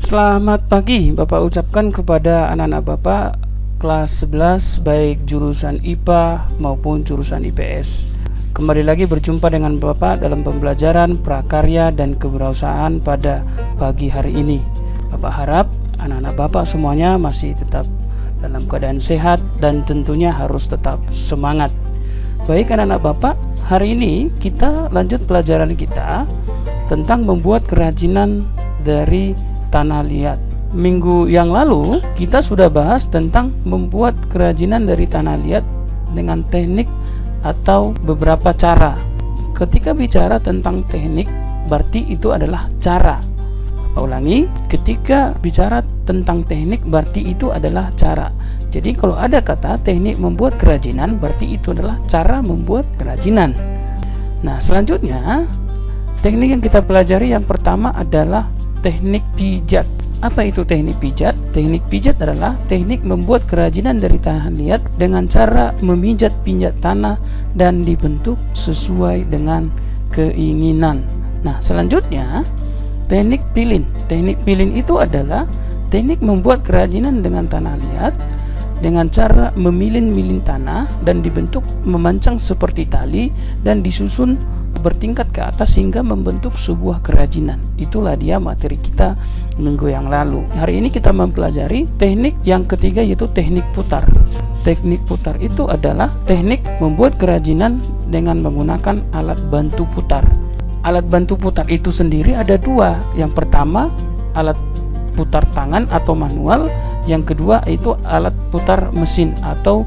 Selamat pagi Bapak ucapkan kepada anak-anak Bapak kelas 11 baik jurusan IPA maupun jurusan IPS. Kembali lagi berjumpa dengan Bapak dalam pembelajaran prakarya dan kewirausahaan pada pagi hari ini. Bapak harap anak-anak Bapak semuanya masih tetap dalam keadaan sehat dan tentunya harus tetap semangat. Baik anak-anak Bapak, hari ini kita lanjut pelajaran kita tentang membuat kerajinan dari tanah liat. Minggu yang lalu kita sudah bahas tentang membuat kerajinan dari tanah liat dengan teknik atau beberapa cara. Ketika bicara tentang teknik, berarti itu adalah cara. Ulangi, ketika bicara tentang teknik berarti itu adalah cara. Jadi kalau ada kata teknik membuat kerajinan, berarti itu adalah cara membuat kerajinan. Nah, selanjutnya teknik yang kita pelajari yang pertama adalah teknik pijat. Apa itu teknik pijat? Teknik pijat adalah teknik membuat kerajinan dari tanah liat dengan cara memijat-pijat tanah dan dibentuk sesuai dengan keinginan. Nah, selanjutnya teknik pilin. Teknik pilin itu adalah teknik membuat kerajinan dengan tanah liat dengan cara memilin-milin tanah dan dibentuk memancang seperti tali dan disusun bertingkat ke atas hingga membentuk sebuah kerajinan. Itulah dia materi kita minggu yang lalu. Hari ini kita mempelajari teknik yang ketiga, yaitu teknik putar. Teknik putar itu adalah teknik membuat kerajinan dengan menggunakan alat bantu putar. Alat bantu putar itu sendiri ada dua. Yang pertama alat putar tangan atau manual, yang kedua itu alat putar mesin atau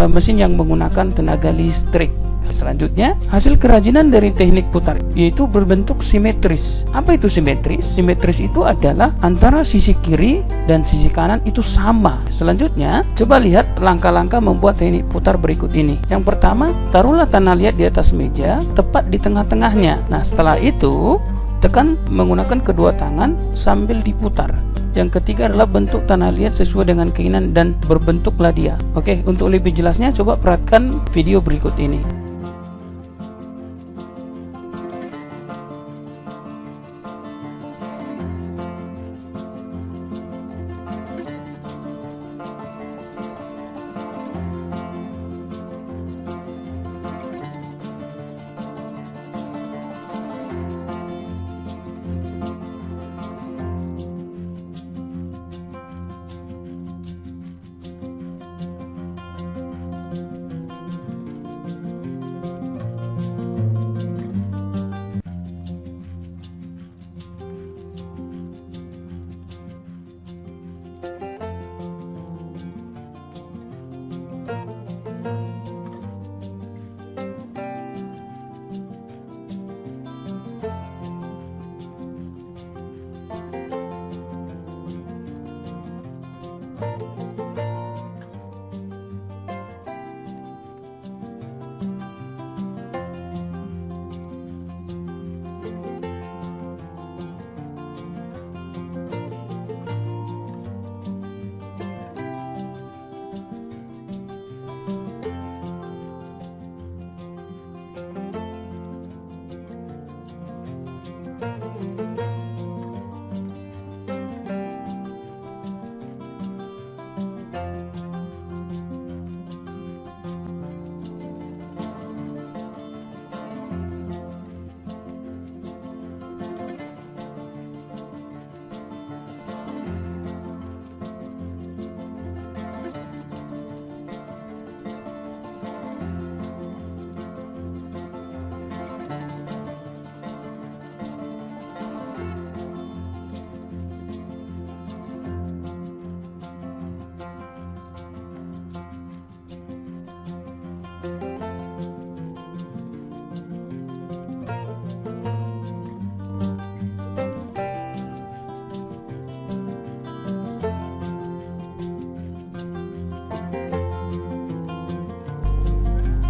mesin yang menggunakan tenaga listrik. Selanjutnya, hasil kerajinan dari teknik putar yaitu berbentuk simetris. Apa itu simetris? Simetris itu adalah antara sisi kiri dan sisi kanan itu sama. Selanjutnya, coba lihat langkah-langkah membuat teknik putar berikut ini. Yang pertama, taruhlah tanah liat di atas meja, tepat di tengah-tengahnya. Nah, setelah itu tekan menggunakan kedua tangan sambil diputar. Yang ketiga adalah bentuk tanah liat sesuai dengan keinginan dan berbentuklah dia. Oke, untuk lebih jelasnya coba perhatikan video berikut ini.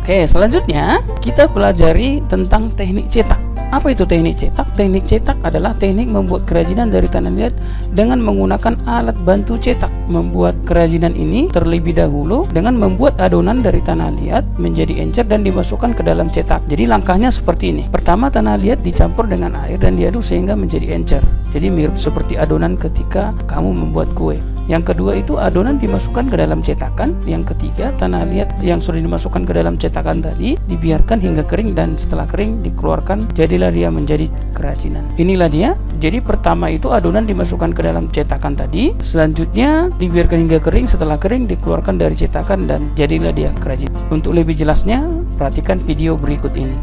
Oke, selanjutnya kita pelajari tentang teknik cetak. Apa itu teknik cetak? Teknik cetak adalah teknik membuat kerajinan dari tanah liat dengan menggunakan alat bantu cetak. Membuat kerajinan ini terlebih dahulu dengan membuat adonan dari tanah liat menjadi encer dan dimasukkan ke dalam cetak. Jadi langkahnya seperti ini. Pertama, tanah liat dicampur dengan air dan diaduk sehingga menjadi encer. Jadi mirip seperti adonan ketika kamu membuat kue. Yang kedua itu adonan dimasukkan ke dalam cetakan. Yang ketiga, tanah liat yang sudah dimasukkan ke dalam cetakan tadi dibiarkan hingga kering, dan setelah kering dikeluarkan, jadilah dia menjadi kerajinan. Inilah dia. Jadi pertama itu adonan dimasukkan ke dalam cetakan tadi, selanjutnya dibiarkan hingga kering, setelah kering dikeluarkan dari cetakan dan jadilah dia kerajinan. Untuk lebih jelasnya, perhatikan video berikut ini.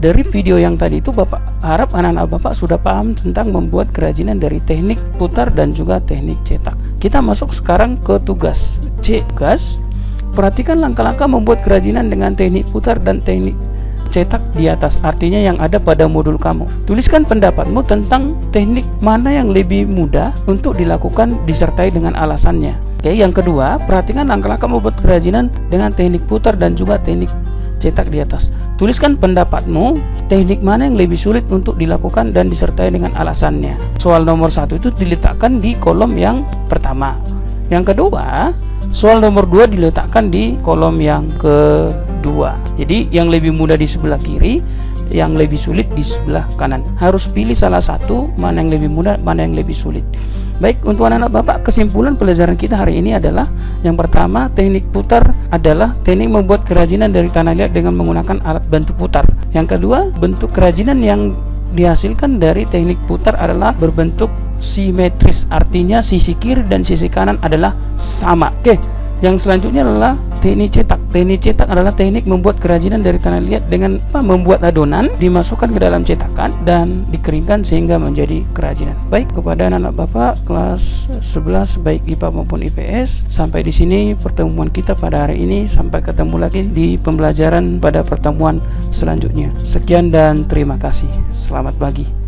dari video yang tadi itu Bapak harap anak-anak Bapak sudah paham tentang membuat kerajinan dari teknik putar dan juga teknik cetak. Kita masuk sekarang ke tugas C. Tugas, perhatikan langkah-langkah membuat kerajinan dengan teknik putar dan teknik cetak di atas, artinya yang ada pada modul kamu. Tuliskan pendapatmu tentang teknik mana yang lebih mudah untuk dilakukan disertai dengan alasannya. Oke, yang kedua, perhatikan langkah-langkah membuat kerajinan dengan teknik putar dan juga teknik cetak di atas. Tuliskan pendapatmu, teknik mana yang lebih sulit untuk dilakukan dan disertai dengan alasannya. Soal nomor 1 itu diletakkan di kolom yang pertama. Yang kedua, soal nomor 2 diletakkan di kolom yang kedua. Jadi yang lebih mudah di sebelah kiri, yang lebih sulit di sebelah kanan. Harus pilih salah satu, mana yang lebih mudah, mana yang lebih sulit. Baik, untuk anak-anak Bapak, kesimpulan pelajaran kita hari ini adalah yang pertama, teknik putar adalah teknik membuat kerajinan dari tanah liat dengan menggunakan alat bantu putar. Yang kedua, bentuk kerajinan yang dihasilkan dari teknik putar adalah berbentuk simetris, artinya sisi kiri dan sisi kanan adalah sama. Oke, yang selanjutnya adalah teknik cetak. Teknik cetak adalah teknik membuat kerajinan dari tanah liat dengan membuat adonan dimasukkan ke dalam cetakan dan dikeringkan sehingga menjadi kerajinan. Baik, kepada anak-anak Bapak kelas 11 baik IPA maupun IPS, sampai di sini pertemuan kita pada hari ini. Sampai ketemu lagi di pembelajaran pada pertemuan selanjutnya. Sekian dan terima kasih. Selamat pagi.